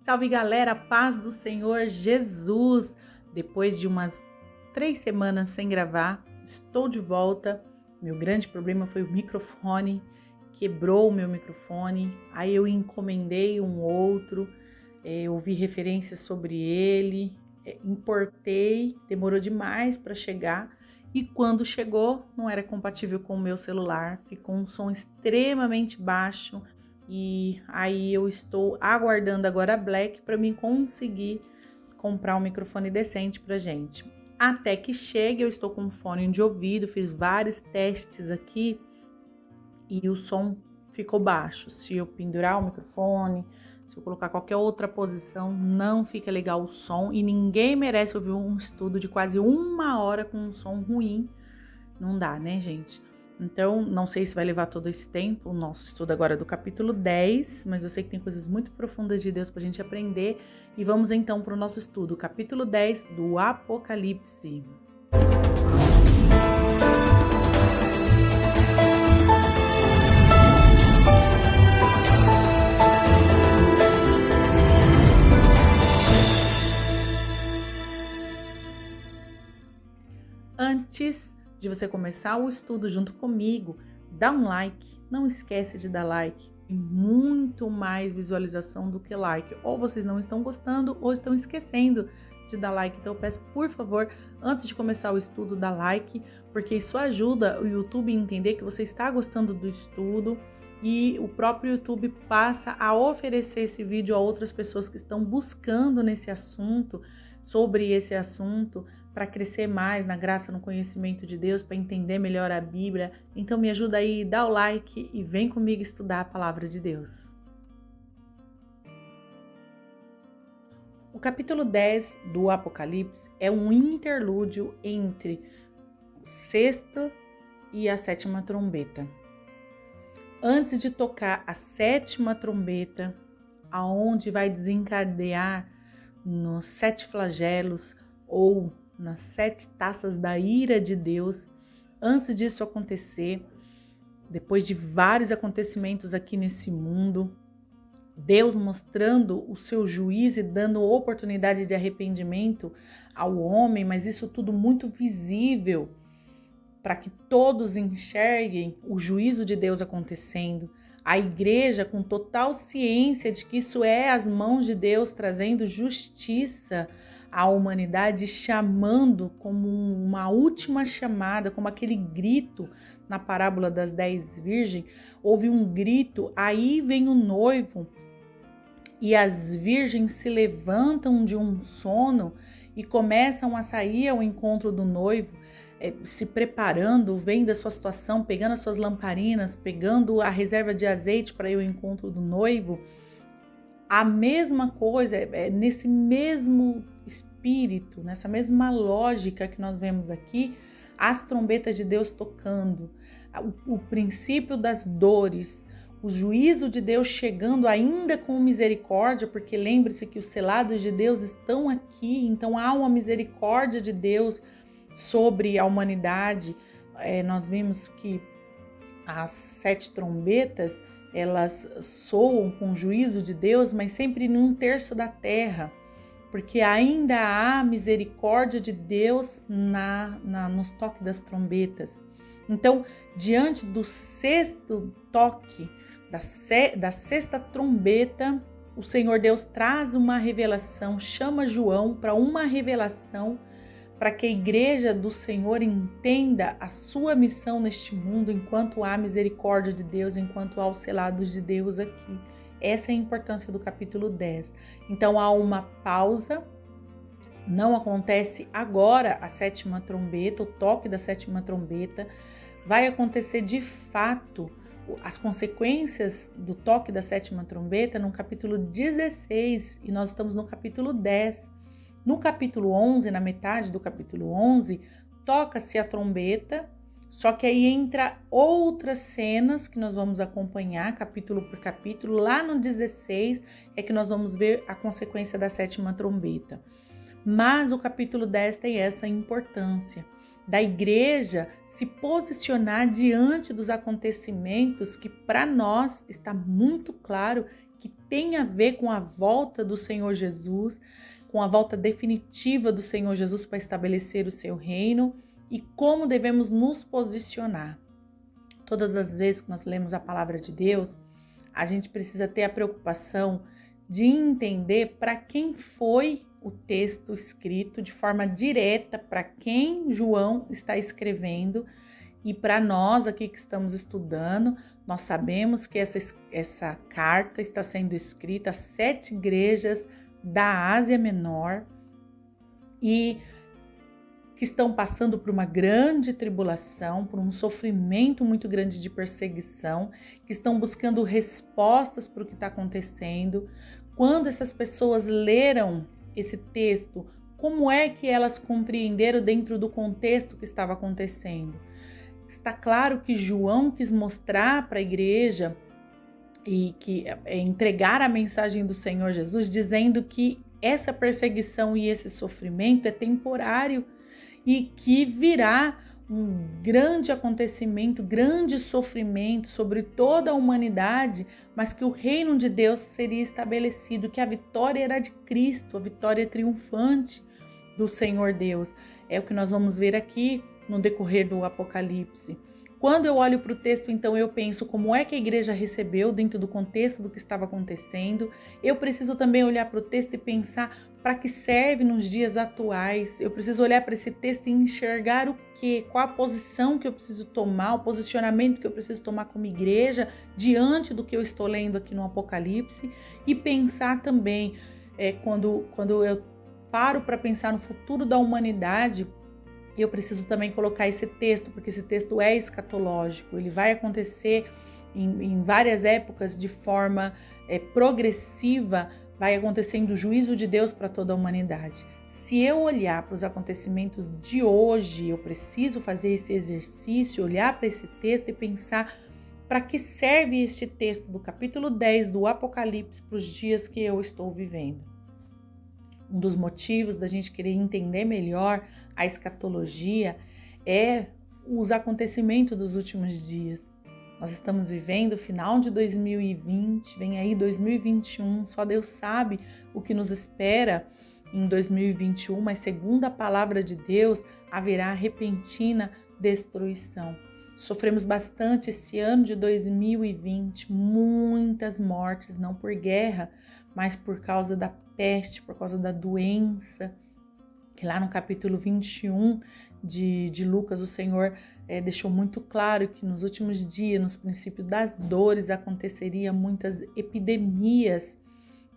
salve galera, paz do Senhor Jesus! Depois de umas 3 semanas sem gravar, estou de volta. Meu grande problema foi o microfone, quebrou o meu microfone, aí eu encomendei um outro, ouvi referências sobre ele, importei, demorou demais para chegar e quando chegou não era compatível com o meu celular, ficou um som extremamente baixo. E aí eu estou aguardando agora a Black para mim conseguir comprar um microfone decente pra gente. Até que chegue, eu estou com um fone de ouvido, fiz vários testes aqui e o som ficou baixo. Se eu pendurar o microfone, se eu colocar qualquer outra posição, não fica legal o som e ninguém merece ouvir um estudo de quase 1 hora com um som ruim. Não dá, né, gente? Então, não sei se vai levar todo esse tempo, o nosso estudo agora é do capítulo 10, mas eu sei que tem coisas muito profundas de Deus para a gente aprender. E vamos então para o nosso estudo, capítulo 10 do Apocalipse. Antes de você começar o estudo junto comigo, dá um like, não esquece de dar like, tem muito mais visualização do que like, ou vocês não estão gostando ou estão esquecendo de dar like, então eu peço por favor, antes de começar o estudo, dá like, porque isso ajuda o YouTube a entender que você está gostando do estudo e o próprio YouTube passa a oferecer esse vídeo a outras pessoas que estão buscando nesse assunto, sobre esse assunto, para crescer mais na graça, no conhecimento de Deus, para entender melhor a Bíblia. Então me ajuda aí, dá o like e vem comigo estudar a palavra de Deus. O capítulo 10 do Apocalipse é um interlúdio entre a 6ª e a 7ª trombeta. Antes de tocar a 7ª trombeta, aonde vai desencadear nos 7 flagelos ou nas 7 taças da ira de Deus, antes disso acontecer, depois de vários acontecimentos aqui nesse mundo, Deus mostrando o seu juízo e dando oportunidade de arrependimento ao homem, mas isso tudo muito visível, para que todos enxerguem o juízo de Deus acontecendo. A igreja com total ciência de que isso é as mãos de Deus trazendo justiça à humanidade, chamando como uma última chamada, como aquele grito na parábola das 10 virgens, houve um grito, aí vem o noivo e as virgens se levantam de um sono e começam a sair ao encontro do noivo, se preparando, vendo da sua situação, pegando as suas lamparinas, pegando a reserva de azeite para ir ao encontro do noivo. A mesma coisa, nesse mesmo espírito, nessa mesma lógica que nós vemos aqui, as trombetas de Deus tocando, o princípio das dores, o juízo de Deus chegando ainda com misericórdia, porque lembre-se que os selados de Deus estão aqui, então há uma misericórdia de Deus sobre a humanidade. Nós vimos que as 7 trombetas, elas soam com o juízo de Deus, mas sempre num terço da terra, porque ainda há misericórdia de Deus nos toques das trombetas. Então, diante do 6º toque, da 6ª trombeta, o Senhor Deus traz uma revelação, chama João para uma revelação, para que a igreja do Senhor entenda a sua missão neste mundo, enquanto há misericórdia de Deus, enquanto há os selados de Deus aqui. Essa é a importância do capítulo 10. Então há uma pausa, não acontece agora a 7ª trombeta, o toque da 7ª trombeta, vai acontecer de fato as consequências do toque da 7ª trombeta no capítulo 16 e nós estamos no capítulo 10. No capítulo 11, na metade do capítulo 11, toca-se a trombeta, só que aí entra outras cenas que nós vamos acompanhar capítulo por capítulo. Lá no 16 é que nós vamos ver a consequência da 7ª trombeta. Mas o capítulo 10 tem essa importância. da igreja se posicionar diante dos acontecimentos que para nós está muito claro que tem a ver com a volta do Senhor Jesus, com a volta definitiva do Senhor Jesus para estabelecer o seu reino e como devemos nos posicionar. Todas as vezes que nós lemos a palavra de Deus, a gente precisa ter a preocupação de entender para quem foi o texto escrito de forma direta, para quem João está escrevendo. E para nós aqui que estamos estudando, nós sabemos que essa carta está sendo escrita às 7 igrejas da Ásia Menor e que estão passando por uma grande tribulação, por um sofrimento muito grande de perseguição, que estão buscando respostas para o que está acontecendo. Quando essas pessoas leram esse texto, como é que elas compreenderam dentro do contexto que estava acontecendo? Está claro que João quis mostrar para a igreja e que entregar a mensagem do Senhor Jesus, dizendo que essa perseguição e esse sofrimento é temporário e que virá um grande acontecimento, grande sofrimento sobre toda a humanidade, mas que o reino de Deus seria estabelecido, que a vitória era de Cristo, a vitória triunfante do Senhor Deus. É o que nós vamos ver aqui no decorrer do Apocalipse. Quando eu olho para o texto, então eu penso como é que a igreja recebeu dentro do contexto do que estava acontecendo. Eu preciso também olhar para o texto e pensar para que serve nos dias atuais. Eu preciso olhar para esse texto e enxergar o quê? Qual a posição que eu preciso tomar, o posicionamento que eu preciso tomar como igreja diante do que eu estou lendo aqui no Apocalipse. E pensar também, quando eu paro para pensar no futuro da humanidade, eu preciso também colocar esse texto, porque esse texto é escatológico, ele vai acontecer em várias épocas de forma progressiva, vai acontecendo o juízo de Deus para toda a humanidade. Se eu olhar para os acontecimentos de hoje, eu preciso fazer esse exercício, olhar para esse texto e pensar para que serve este texto do capítulo 10 do Apocalipse para os dias que eu estou vivendo. Um dos motivos da gente querer entender melhor a escatologia é os acontecimentos dos últimos dias. Nós estamos vivendo o final de 2020, vem aí 2021, só Deus sabe o que nos espera em 2021, mas segundo a palavra de Deus, haverá repentina destruição. Sofremos bastante esse ano de 2020, muitas mortes, não por guerra, mas por causa da peste, por causa da doença, que lá no capítulo 21 de Lucas, o Senhor deixou muito claro que nos últimos dias, nos princípios das dores, aconteceria muitas epidemias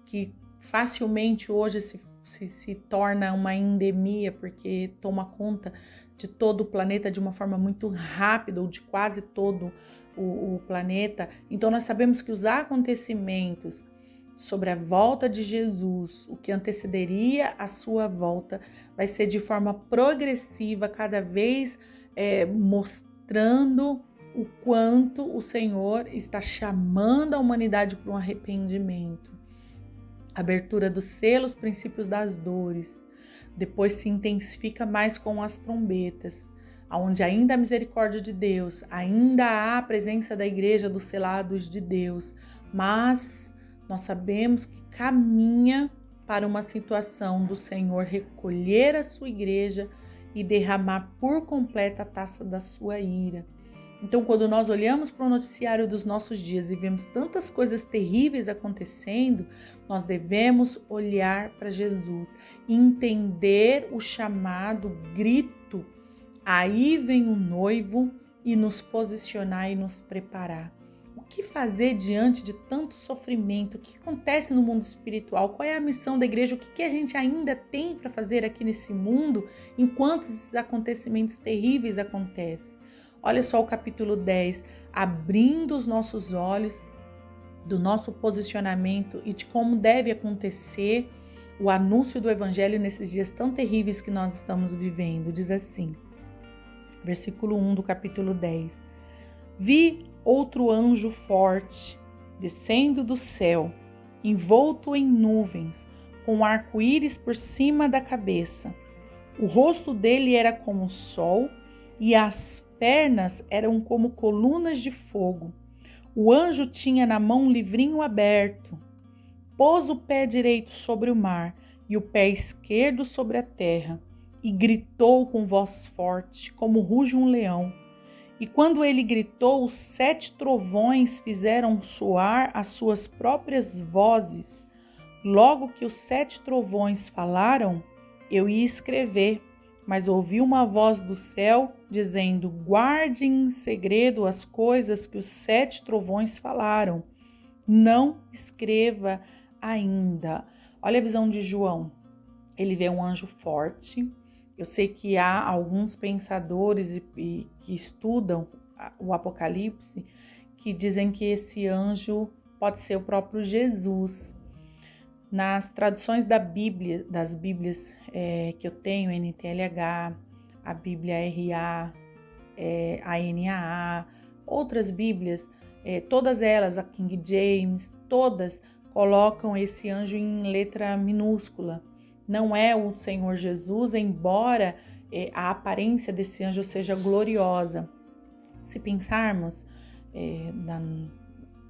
que facilmente hoje se torna uma endemia, porque toma conta de todo o planeta de uma forma muito rápida, ou de quase todo o planeta. Então nós sabemos que os acontecimentos sobre a volta de Jesus, o que antecederia a sua volta, vai ser de forma progressiva, cada vez mostrando o quanto o Senhor está chamando a humanidade para um arrependimento. Abertura dos selos, princípios das dores. Depois se intensifica mais com as trombetas, onde ainda há misericórdia de Deus, ainda há a presença da igreja dos selados de Deus, mas nós sabemos que caminha para uma situação do Senhor recolher a sua igreja e derramar por completa a taça da sua ira. Então, quando nós olhamos para o noticiário dos nossos dias e vemos tantas coisas terríveis acontecendo, nós devemos olhar para Jesus, entender o chamado, o grito, aí vem o noivo, e nos posicionar e nos preparar. O que fazer diante de tanto sofrimento? O que acontece no mundo espiritual? Qual é a missão da igreja? O que a gente ainda tem para fazer aqui nesse mundo enquanto esses acontecimentos terríveis acontecem? Olha só o capítulo 10, abrindo os nossos olhos do nosso posicionamento e de como deve acontecer o anúncio do evangelho nesses dias tão terríveis que nós estamos vivendo. Diz assim, versículo 1 do capítulo 10. Vi outro anjo forte, descendo do céu, envolto em nuvens, com arco-íris por cima da cabeça. O rosto dele era como o sol, e as pernas eram como colunas de fogo. O anjo tinha na mão um livrinho aberto. Pôs o pé direito sobre o mar e o pé esquerdo sobre a terra, e gritou com voz forte, como ruge um leão. E quando ele gritou, os 7 trovões fizeram soar as suas próprias vozes. Logo que os 7 trovões falaram, eu ia escrever, mas ouvi uma voz do céu dizendo: guarde em segredo as coisas que os 7 trovões falaram. Não escreva ainda. Olha a visão de João. Ele vê um anjo forte. Eu sei que há alguns pensadores que estudam o Apocalipse que dizem que esse anjo pode ser o próprio Jesus. Nas traduções da Bíblia, das Bíblias que eu tenho, NTLH, a Bíblia RA, a NAA, outras Bíblias, todas elas, a King James, todas colocam esse anjo em letra minúscula. Não é o Senhor Jesus, embora a aparência desse anjo seja gloriosa. Se pensarmos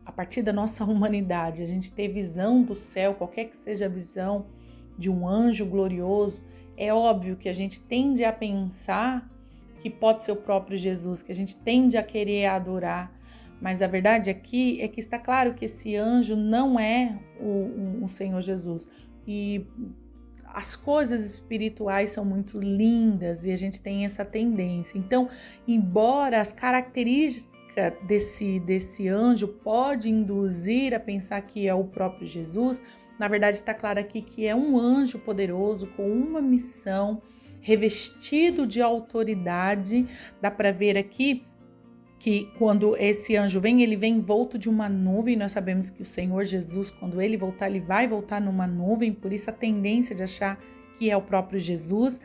a partir da nossa humanidade, a gente ter visão do céu, qualquer que seja a visão de um anjo glorioso, é óbvio que a gente tende a pensar que pode ser o próprio Jesus, que a gente tende a querer adorar. Mas a verdade aqui é que está claro que esse anjo não é o Senhor Jesus. E as coisas espirituais são muito lindas e a gente tem essa tendência. Então, embora as características desse anjo pode induzir a pensar que é o próprio Jesus, na verdade está claro aqui que é um anjo poderoso com uma missão, revestido de autoridade. Dá para ver aqui que quando esse anjo vem, ele vem envolto de uma nuvem. Nós sabemos que o Senhor Jesus, quando ele voltar, ele vai voltar numa nuvem, por isso a tendência de achar que é o próprio Jesus.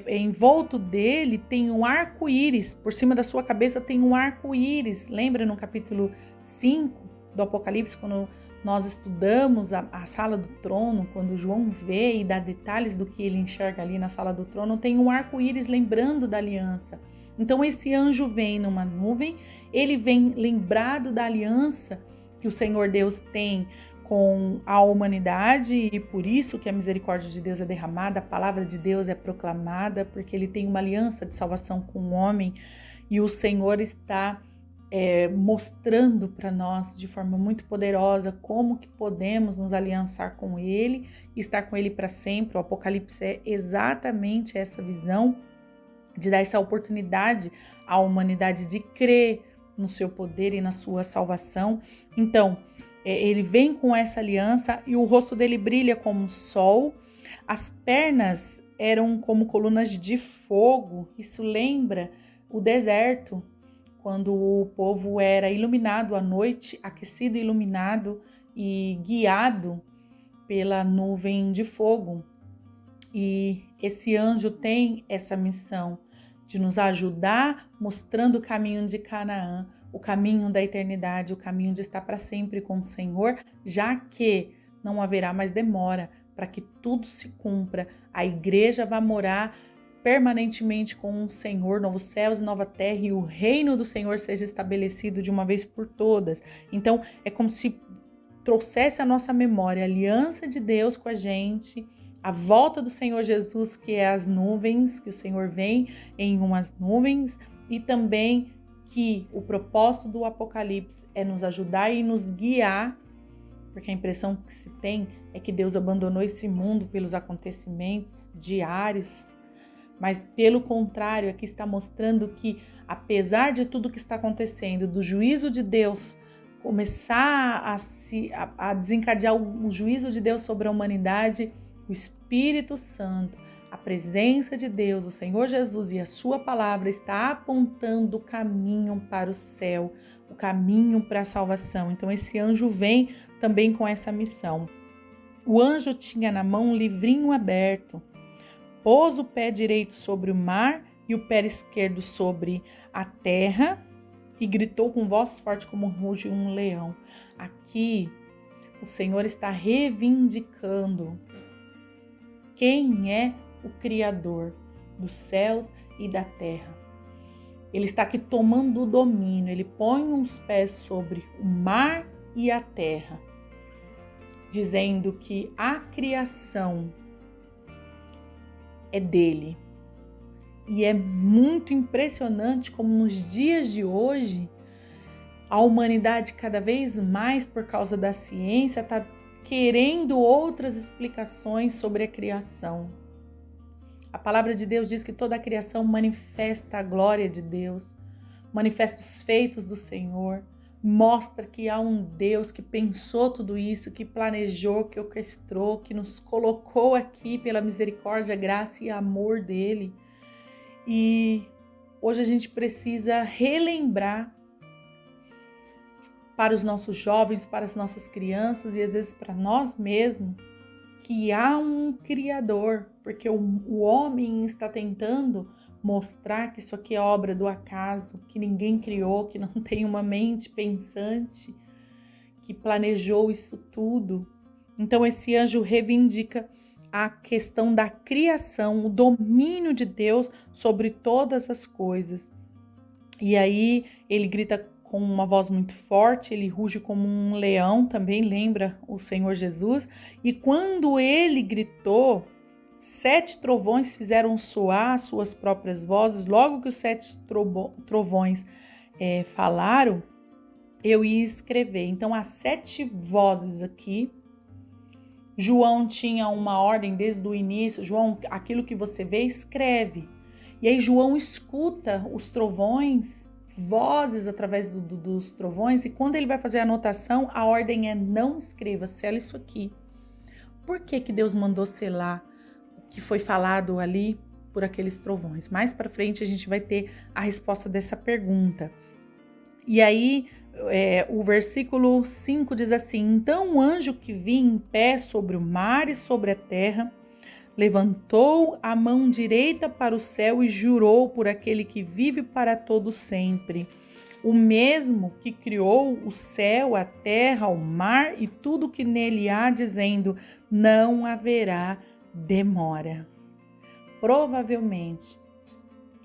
Envolto dele tem um arco-íris, por cima da sua cabeça tem um arco-íris. Lembra no capítulo 5 do Apocalipse, quando nós estudamos a sala do trono, quando João vê e dá detalhes do que ele enxerga ali na sala do trono, tem um arco-íris lembrando da aliança. Então esse anjo vem numa nuvem, ele vem lembrado da aliança que o Senhor Deus tem com a humanidade, e por isso que a misericórdia de Deus é derramada, a palavra de Deus é proclamada, porque ele tem uma aliança de salvação com o homem, e o Senhor está mostrando para nós de forma muito poderosa como que podemos nos aliançar com ele e estar com ele para sempre. O Apocalipse é exatamente essa visão de dar essa oportunidade à humanidade de crer no seu poder e na sua salvação. Então, ele vem com essa aliança e o rosto dele brilha como o sol, as pernas eram como colunas de fogo. Isso lembra o deserto, quando o povo era iluminado à noite, aquecido, iluminado e guiado pela nuvem de fogo. E esse anjo tem essa missão de nos ajudar, mostrando o caminho de Canaã, o caminho da eternidade, o caminho de estar para sempre com o Senhor, já que não haverá mais demora para que tudo se cumpra. A igreja vai morar permanentemente com o Senhor, novos céus e nova terra, e o reino do Senhor seja estabelecido de uma vez por todas. Então, é como se trouxesse à nossa memória a aliança de Deus com a gente, a volta do Senhor Jesus, que é as nuvens, que o Senhor vem em umas nuvens, e também que o propósito do Apocalipse é nos ajudar e nos guiar, porque a impressão que se tem é que Deus abandonou esse mundo pelos acontecimentos diários, mas pelo contrário, aqui está mostrando que, apesar de tudo que está acontecendo, do juízo de Deus começar a desencadear o juízo de Deus sobre a humanidade, o Espírito Santo, a presença de Deus, o Senhor Jesus e a sua palavra está apontando o caminho para o céu, o caminho para a salvação. Então esse anjo vem também com essa missão. O anjo tinha na mão um livrinho aberto, pôs o pé direito sobre o mar e o pé esquerdo sobre a terra e gritou com voz forte como ruge um leão. Aqui o Senhor está reivindicando quem é o Criador dos céus e da terra. Ele está aqui tomando o domínio, ele põe os pés sobre o mar e a terra, dizendo que a criação é dele. E é muito impressionante como nos dias de hoje, a humanidade cada vez mais, por causa da ciência, está querendo outras explicações sobre a criação. A palavra de Deus diz que toda a criação manifesta a glória de Deus, manifesta os feitos do Senhor, mostra que há um Deus que pensou tudo isso, que planejou, que orquestrou, que nos colocou aqui pela misericórdia, graça e amor dele. E hoje a gente precisa relembrar para os nossos jovens, para as nossas crianças e às vezes para nós mesmos, que há um Criador, porque o homem está tentando mostrar que isso aqui é obra do acaso, que ninguém criou, que não tem uma mente pensante, que planejou isso tudo. Então esse anjo reivindica a questão da criação, o domínio de Deus sobre todas as coisas. E aí ele grita com uma voz muito forte, ele ruge como um leão, também lembra o Senhor Jesus. E quando ele gritou, 7 trovões fizeram soar suas próprias vozes. Logo que os 7 trovões falaram, eu ia escrever. Então, as 7 vozes aqui. João tinha uma ordem desde o início. João, aquilo que você vê, escreve. E aí João escuta os trovões, vozes através dos trovões, e quando ele vai fazer a anotação, a ordem é: não escreva, sela isso aqui. Por que Deus mandou selar o que foi falado ali por aqueles trovões? Mais para frente a gente vai ter a resposta dessa pergunta. E aí o versículo 5 diz assim: então o anjo que vinha em pé sobre o mar e sobre a terra levantou a mão direita para o céu e jurou por aquele que vive para todo sempre, o mesmo que criou o céu, a terra, o mar e tudo que nele há, dizendo: não haverá demora. Provavelmente,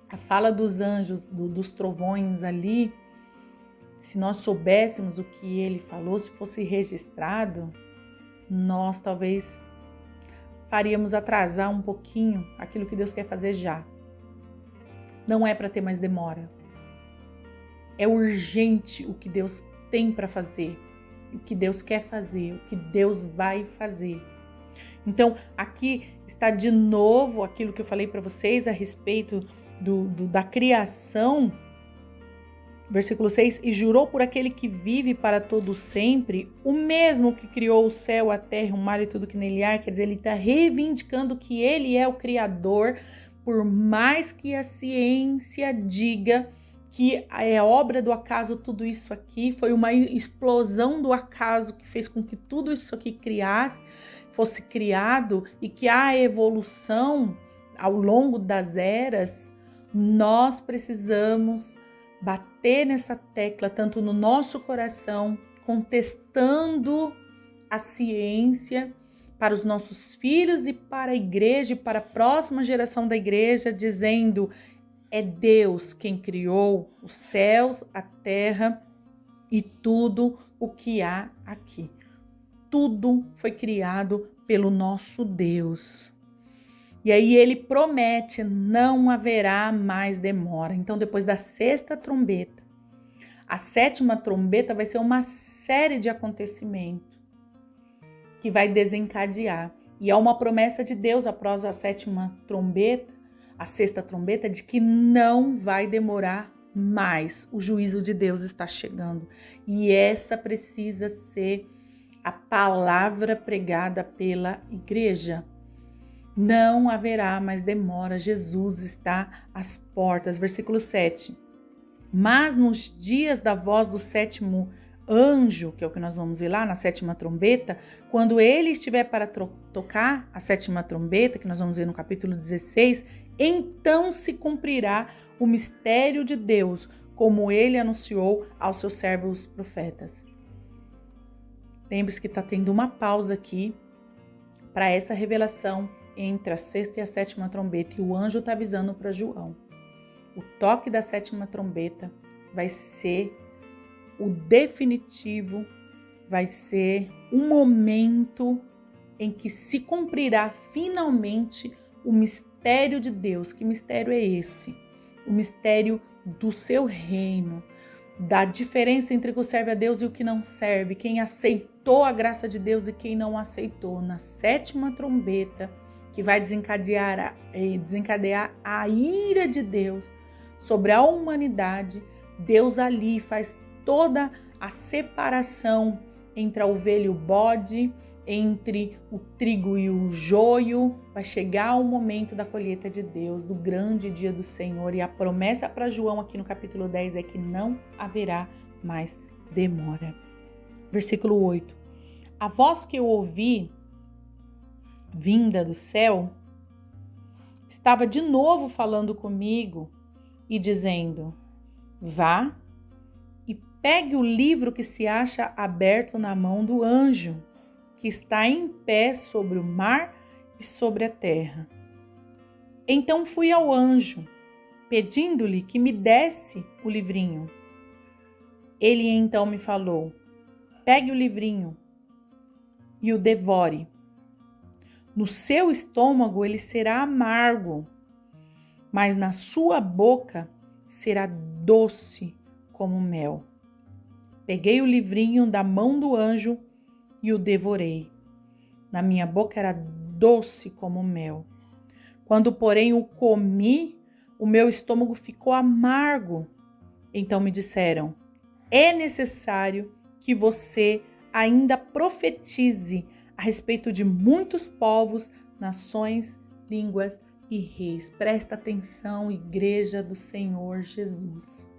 a fala dos anjos, dos trovões ali, se nós soubéssemos o que ele falou, se fosse registrado, nós talvez faríamos atrasar um pouquinho aquilo que Deus quer fazer já. Não é para ter mais demora. É urgente o que Deus tem para fazer, o que Deus quer fazer, o que Deus vai fazer. Então, aqui está de novo aquilo que eu falei para vocês a respeito da criação. Versículo 6, e jurou por aquele que vive para todo sempre, o mesmo que criou o céu, a terra, o mar e tudo que nele há. Quer dizer, ele está reivindicando que ele é o Criador, por mais que a ciência diga que é obra do acaso tudo isso aqui, foi uma explosão do acaso que fez com que tudo isso aqui fosse criado, e que a evolução ao longo das eras. Nós precisamos bater nessa tecla tanto no nosso coração, contestando a ciência para os nossos filhos e para a igreja e para a próxima geração da igreja, dizendo: é Deus quem criou os céus, a terra e tudo o que há aqui. Tudo foi criado pelo nosso Deus. E aí ele promete: não haverá mais demora. Então, depois da 6ª trombeta, a 7ª trombeta vai ser uma série de acontecimentos que vai desencadear. E é uma promessa de Deus após a 7ª trombeta, a 6ª trombeta, de que não vai demorar mais. O juízo de Deus está chegando. E essa precisa ser a palavra pregada pela igreja. Não haverá mais demora, Jesus está às portas. Versículo 7. Mas nos dias da voz do 7º anjo, que é o que nós vamos ver lá na 7ª trombeta, quando ele estiver para tocar a 7ª trombeta, que nós vamos ver no capítulo 16, então se cumprirá o mistério de Deus, como ele anunciou aos seus servos profetas. Lembre-se que está tendo uma pausa aqui para essa revelação entre a 6ª e a 7ª trombeta, e o anjo está avisando para João. o toque da sétima trombeta vai ser o definitivo, vai ser o momento em que se cumprirá finalmente o mistério de Deus. Que mistério é esse? O mistério do seu reino, da diferença entre o que serve a Deus e o que não serve, quem aceitou a graça de Deus e quem não aceitou. Na sétima trombeta, que vai desencadear a ira de Deus sobre a humanidade, Deus ali faz toda a separação entre a ovelha e o bode, entre o trigo e o joio. Vai chegar o momento da colheita de Deus, do grande dia do Senhor. E a promessa para João aqui no capítulo 10 é que não haverá mais demora. Versículo 8. A voz que eu ouvi, vinda do céu, estava de novo falando comigo e dizendo: vá e pegue o livro que se acha aberto na mão do anjo, que está em pé sobre o mar e sobre a terra. Então fui ao anjo, pedindo-lhe que me desse o livrinho. Ele então me falou: pegue o livrinho e o devore. No seu estômago ele será amargo, mas na sua boca será doce como mel. Peguei o livrinho da mão do anjo e o devorei. Na minha boca era doce como mel. Quando, porém, o comi, o meu estômago ficou amargo. Então me disseram: é necessário que você ainda profetize a respeito de muitos povos, nações, línguas e reis. Presta atenção, igreja do Senhor Jesus.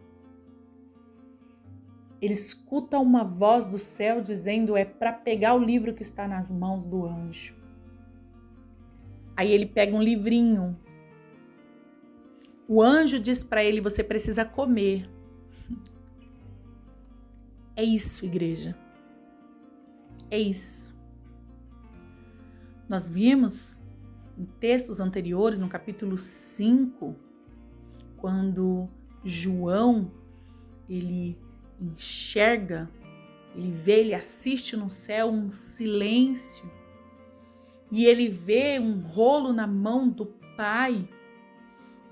Ele escuta uma voz do céu dizendo: é para pegar o livro que está nas mãos do anjo. Aí ele pega um livrinho. O anjo diz para ele: você precisa comer. É isso, igreja. É isso. Nós vimos em textos anteriores, no capítulo 5, quando João, ele enxerga, ele vê, ele assiste no céu um silêncio e ele vê um rolo na mão do Pai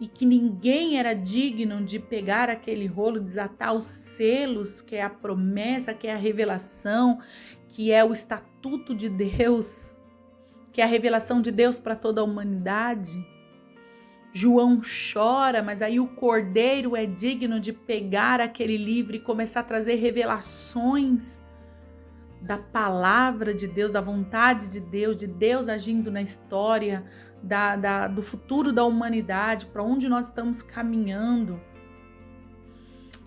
e que ninguém era digno de pegar aquele rolo, desatar os selos, que é a promessa, que é a revelação, que é o estatuto de Deus, que é a revelação de Deus para toda a humanidade. João chora, mas aí o Cordeiro é digno de pegar aquele livro e começar a trazer revelações da palavra de Deus, da vontade de Deus agindo na história, do futuro da humanidade, para onde nós estamos caminhando.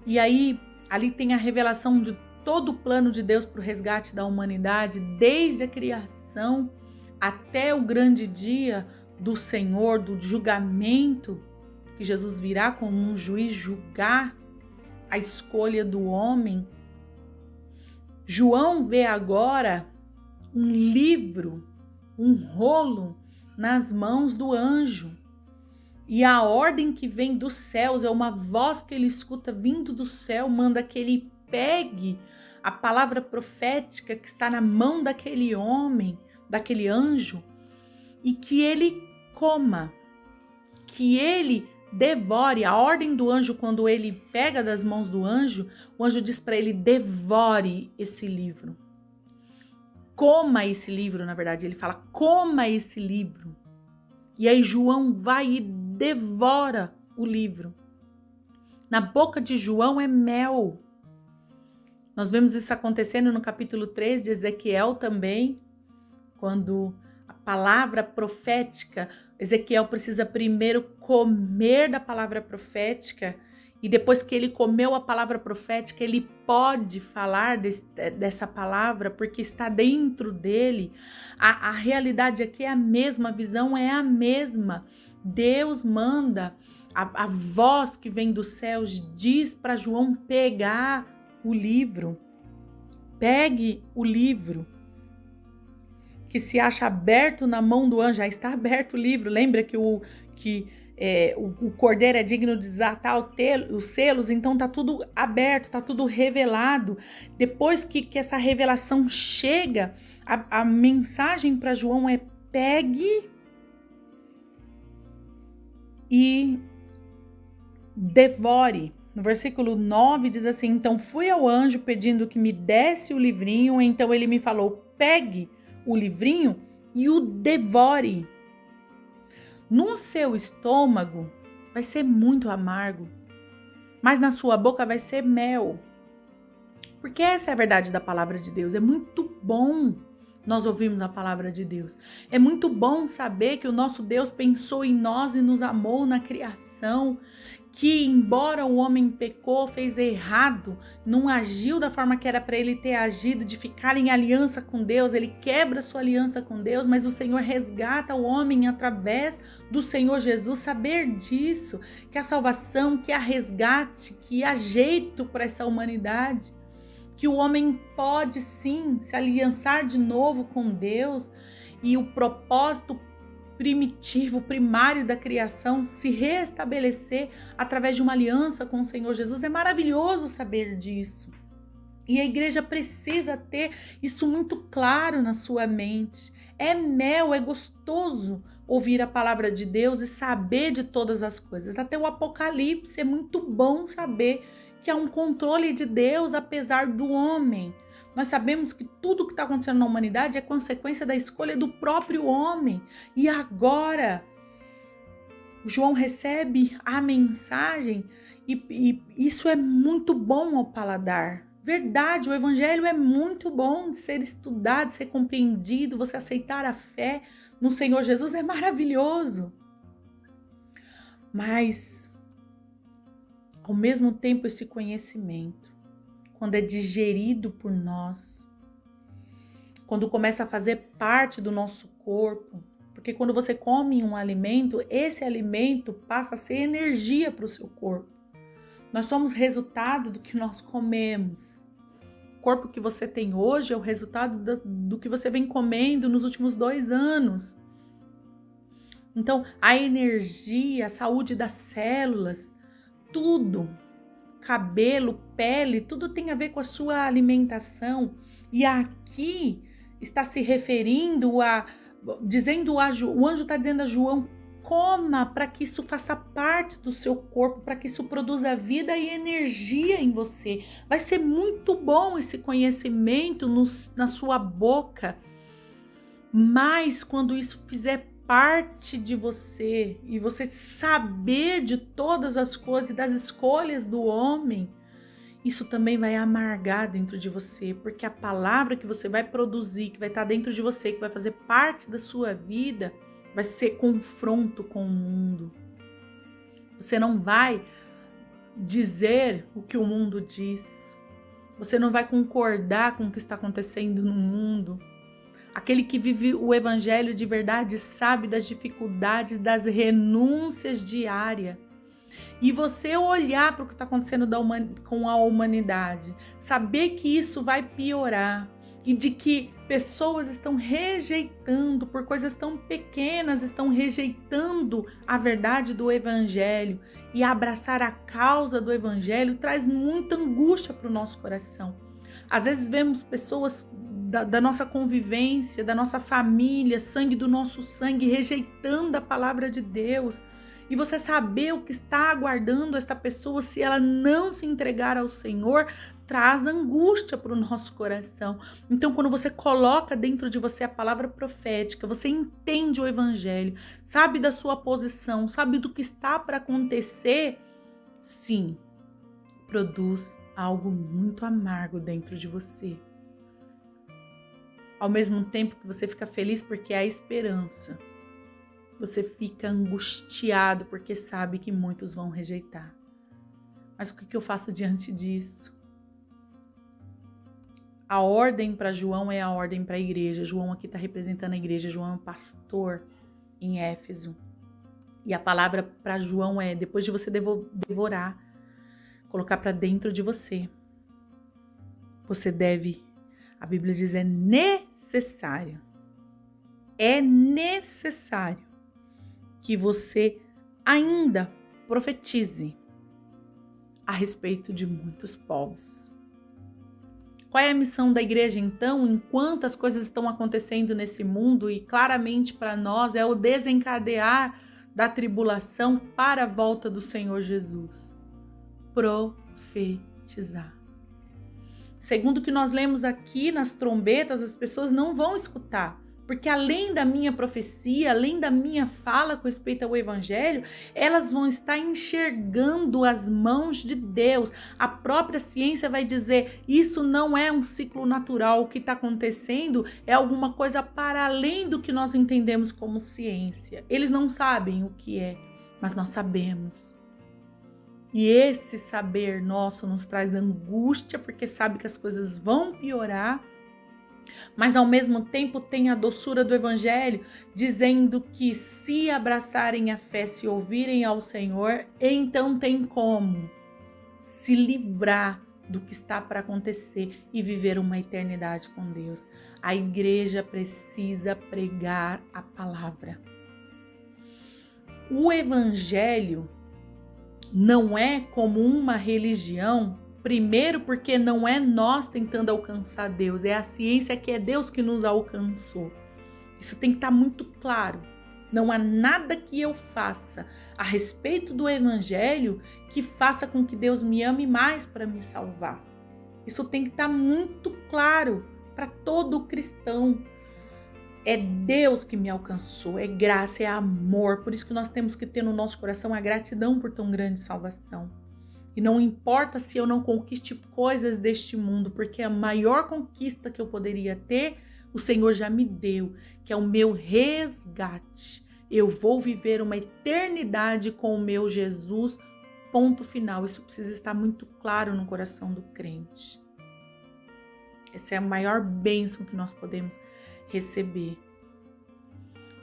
E aí, ali tem a revelação de todo o plano de Deus para o resgate da humanidade, desde a criação até o grande dia do Senhor, do julgamento, que Jesus virá como um juiz julgar a escolha do homem. João vê agora um livro, um rolo nas mãos do anjo. E a ordem que vem dos céus é uma voz que ele escuta vindo do céu, manda que ele pegue a palavra profética que está na mão daquele homem, daquele anjo, e que ele coma, que ele devore. A ordem do anjo, quando ele pega das mãos do anjo, o anjo diz para ele: devore esse livro. Coma esse livro, na verdade, ele fala: coma esse livro. E aí João vai e devora o livro. Na boca de João é mel. Nós vemos isso acontecendo no capítulo 3 de Ezequiel também, quando a palavra profética, Ezequiel precisa primeiro comer da palavra profética, e depois que ele comeu a palavra profética, ele pode falar dessa palavra, porque está dentro dele. A realidade aqui é a mesma, a visão é a mesma. Deus manda, a voz que vem dos céus diz para João pegar o livro. Pegue o livro que se acha aberto na mão do anjo. Já está aberto o livro. Lembra que o cordeiro é digno de desatar os selos, então tá tudo aberto, tá tudo revelado. Depois que essa revelação chega, a mensagem para João é: pegue e devore. No versículo 9 diz assim: então fui ao anjo pedindo que me desse o livrinho, então ele me falou: pegue o livrinho e o devore. No seu estômago vai ser muito amargo, mas na sua boca vai ser mel. Porque essa é a verdade da palavra de Deus. É muito bom nós ouvirmos a palavra de Deus. É muito bom saber que o nosso Deus pensou em nós e nos amou na criação. Que embora o homem pecou, fez errado, não agiu da forma que era para ele ter agido, de ficar em aliança com Deus, ele quebra sua aliança com Deus, mas o Senhor resgata o homem através do Senhor Jesus. Saber disso, que a salvação, que a resgate, que há jeito para essa humanidade, que o homem pode sim se aliançar de novo com Deus e o propósito primitivo, primário da criação se restabelecer através de uma aliança com o Senhor Jesus. É maravilhoso saber disso. E a igreja precisa ter isso muito claro na sua mente. É mel, é gostoso ouvir a palavra de Deus e saber de todas as coisas. Até o Apocalipse é muito bom saber que há um controle de Deus apesar do homem. Nós sabemos que tudo que está acontecendo na humanidade é consequência da escolha do próprio homem. E agora, João recebe a mensagem e isso é muito bom ao paladar. Verdade, o evangelho é muito bom de ser estudado, de ser compreendido, você aceitar a fé no Senhor Jesus é maravilhoso. Mas, ao mesmo tempo, esse conhecimento, quando é digerido por nós, quando começa a fazer parte do nosso corpo, porque quando você come um alimento, esse alimento passa a ser energia para o seu corpo. Nós somos resultado do que nós comemos. O corpo que você tem hoje é o resultado do que você vem comendo nos últimos 2 anos. Então, a energia, a saúde das células, tudo, cabelo, pele, tudo tem a ver com a sua alimentação. E aqui está se referindo dizendo o anjo está dizendo a João: coma para que isso faça parte do seu corpo, para que isso produza vida e energia em você. Vai ser muito bom esse conhecimento na sua boca, mas quando isso fizer parte de você e você saber de todas as coisas e das escolhas do homem, isso também vai amargar dentro de você, porque a palavra que você vai produzir, que vai estar dentro de você, que vai fazer parte da sua vida, vai ser confronto com o mundo. Você não vai dizer o que o mundo diz. Você não vai concordar com o que está acontecendo no mundo. Aquele que vive o evangelho de verdade sabe das dificuldades, das renúncias diárias. E você olhar para o que está acontecendo com a humanidade, saber que isso vai piorar e de que pessoas estão rejeitando, por coisas tão pequenas, estão rejeitando a verdade do evangelho, e abraçar a causa do evangelho traz muita angústia para o nosso coração. Às vezes vemos pessoas da nossa convivência, da nossa família, sangue do nosso sangue, rejeitando a palavra de Deus. E você saber o que está aguardando esta pessoa se ela não se entregar ao Senhor, traz angústia para o nosso coração. Então, quando você coloca dentro de você a palavra profética, você entende o evangelho, sabe da sua posição, sabe do que está para acontecer, sim, produz algo muito amargo dentro de você. Ao mesmo tempo que você fica feliz porque há esperança, você fica angustiado porque sabe que muitos vão rejeitar. Mas o que eu faço diante disso? A ordem para João é a ordem para a igreja. João aqui está representando a igreja. João é um pastor em Éfeso. E a palavra para João é: depois de você devorar, colocar para dentro de você, você deve, a Bíblia diz, é necessário que você ainda profetize a respeito de muitos povos. Qual é a missão da igreja, então, enquanto as coisas estão acontecendo nesse mundo? E claramente para nós é o desencadear da tribulação para a volta do Senhor Jesus. Profetizar. Segundo o que nós lemos aqui nas trombetas, as pessoas não vão escutar. Porque além da minha profecia, além da minha fala com respeito ao evangelho, elas vão estar enxergando as mãos de Deus. A própria ciência vai dizer, isso não é um ciclo natural, o que está acontecendo é alguma coisa para além do que nós entendemos como ciência. Eles não sabem o que é, mas nós sabemos. E esse saber nosso nos traz angústia, porque sabe que as coisas vão piorar, mas ao mesmo tempo tem a doçura do evangelho, dizendo que se abraçarem a fé, se ouvirem ao Senhor, então tem como se livrar do que está para acontecer e viver uma eternidade com Deus. A igreja precisa pregar a palavra. O evangelho não é como uma religião. Primeiro, porque não é nós tentando alcançar Deus, é a ciência que é Deus que nos alcançou. Isso tem que estar muito claro. Não há nada que eu faça a respeito do evangelho que faça com que Deus me ame mais para me salvar. Isso tem que estar muito claro para todo cristão. É Deus que me alcançou, é graça, é amor. Por isso que nós temos que ter no nosso coração a gratidão por tão grande salvação. E não importa se eu não conquiste coisas deste mundo, porque a maior conquista que eu poderia ter, o Senhor já me deu, que é o meu resgate. Eu vou viver uma eternidade com o meu Jesus, ponto final. Isso precisa estar muito claro no coração do crente. Essa é a maior bênção que nós podemos receber.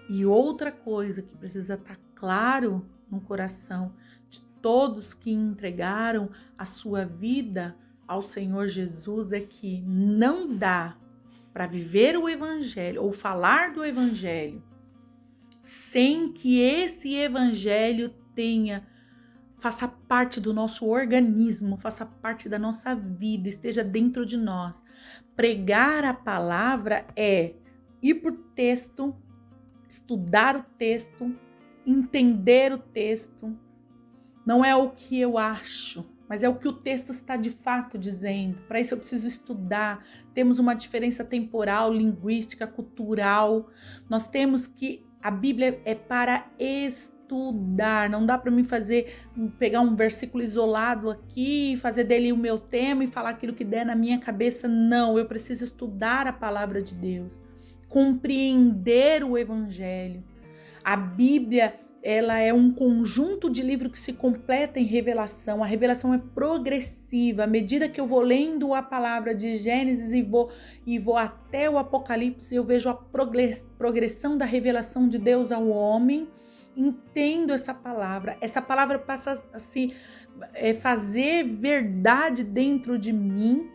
E outra coisa que precisa estar claro no coração de todos que entregaram a sua vida ao Senhor Jesus é que não dá para viver o evangelho ou falar do evangelho sem que esse evangelho faça parte do nosso organismo, faça parte da nossa vida, esteja dentro de nós. Pregar a palavra é ir por texto, estudar o texto, entender o texto. Não é o que eu acho, mas é o que o texto está de fato dizendo. Para isso eu preciso estudar. Temos uma diferença temporal, linguística, cultural. Nós temos que... A Bíblia é para estudar. Não dá para mim pegar um versículo isolado aqui, fazer dele o meu tema e falar aquilo que der na minha cabeça. Não, eu preciso estudar a palavra de Deus. Compreender o evangelho. A Bíblia, ela é um conjunto de livros que se completa em revelação. A revelação é progressiva. À medida que eu vou lendo a palavra de Gênesis e vou até o Apocalipse, eu vejo a progressão da revelação de Deus ao homem. Entendo essa palavra. Essa palavra passa a se fazer verdade dentro de mim.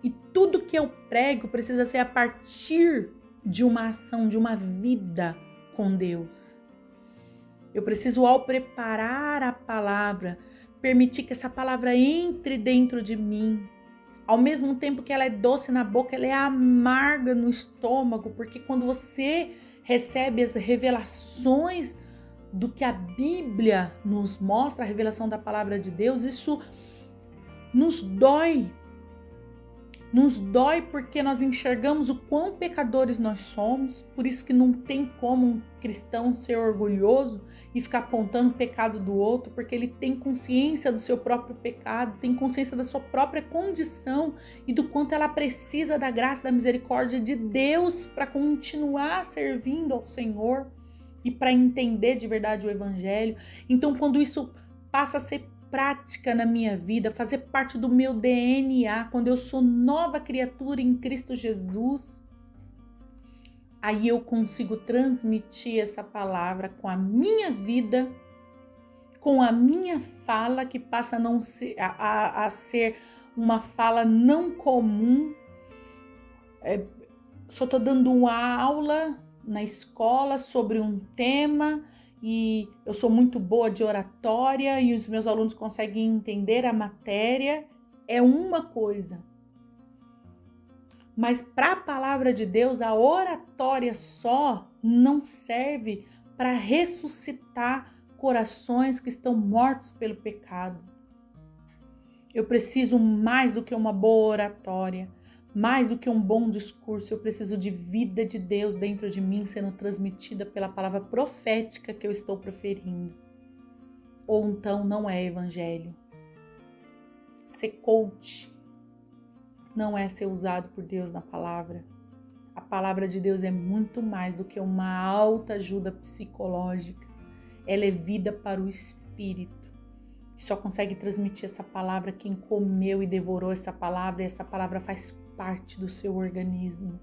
E tudo que eu prego precisa ser a partir de uma ação, de uma vida com Deus. Eu preciso, ao preparar a palavra, permitir que essa palavra entre dentro de mim. Ao mesmo tempo que ela é doce na boca, ela é amarga no estômago, porque quando você recebe as revelações do que a Bíblia nos mostra, a revelação da palavra de Deus, isso nos dói. Nos dói porque nós enxergamos o quão pecadores nós somos, por isso que não tem como um cristão ser orgulhoso e ficar apontando o pecado do outro, porque ele tem consciência do seu próprio pecado, tem consciência da sua própria condição e do quanto ela precisa da graça e da misericórdia de Deus para continuar servindo ao Senhor e para entender de verdade o evangelho. Então, quando isso passa a ser prática na minha vida, fazer parte do meu DNA, quando eu sou nova criatura em Cristo Jesus, aí eu consigo transmitir essa palavra com a minha vida, com a minha fala, que passa a ser uma fala não comum. Se eu estou dando uma aula na escola sobre um tema e eu sou muito boa de oratória e os meus alunos conseguem entender a matéria, é uma coisa. Mas para a palavra de Deus, a oratória só não serve para ressuscitar corações que estão mortos pelo pecado. Eu preciso mais do que uma boa oratória, mais do que um bom discurso. Eu preciso de vida de Deus dentro de mim sendo transmitida pela palavra profética que eu estou proferindo. Ou então não é evangelho. Ser coach não é ser usado por Deus na palavra. A palavra de Deus é muito mais do que uma alta ajuda psicológica. Ela é vida para o espírito. Só consegue transmitir essa palavra quem comeu e devorou essa palavra, e essa palavra faz parte do seu organismo.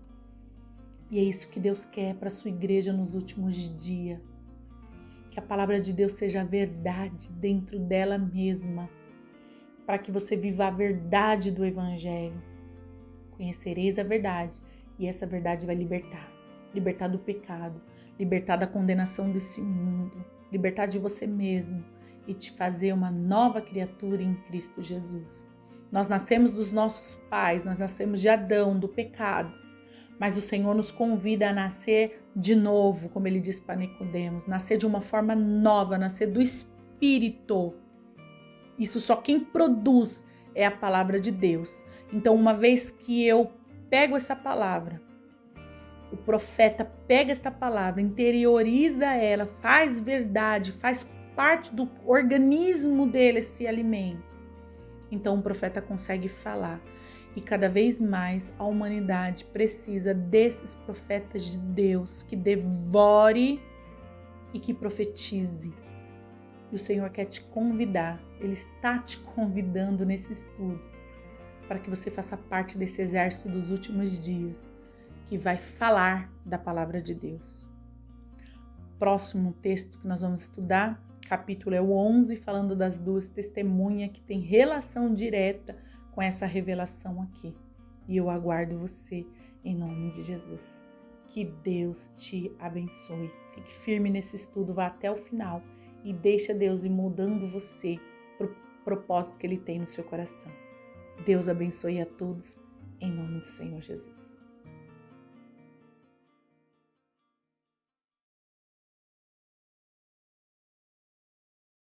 E é isso que Deus quer para a sua igreja nos últimos dias. Que a palavra de Deus seja a verdade dentro dela mesma, para que você viva a verdade do evangelho. Conhecereis a verdade, e essa verdade vai libertar do pecado, libertar da condenação desse mundo, libertar de você mesmo e te fazer uma nova criatura em Cristo Jesus. Nós nascemos dos nossos pais, nós nascemos de Adão, do pecado, mas o Senhor nos convida a nascer de novo, como ele disse para Nicodemos, nascer de uma forma nova, nascer do Espírito. Isso só quem produz é a palavra de Deus. Então, uma vez que eu pego essa palavra, o profeta pega esta palavra, interioriza ela, faz verdade, faz parte do organismo dele esse alimento. Então o profeta consegue falar. E cada vez mais a humanidade precisa desses profetas de Deus que devore e que profetize. E o Senhor quer te convidar, Ele está te convidando nesse estudo para que você faça parte desse exército dos últimos dias que vai falar da palavra de Deus. Próximo texto que nós vamos estudar, capítulo é o 11, falando das duas testemunhas que tem relação direta com essa revelação aqui. E eu aguardo você em nome de Jesus. Que Deus te abençoe. Fique firme nesse estudo, vá até o final e deixa Deus ir moldando você para o propósito que Ele tem no seu coração. Deus abençoe a todos em nome do Senhor Jesus.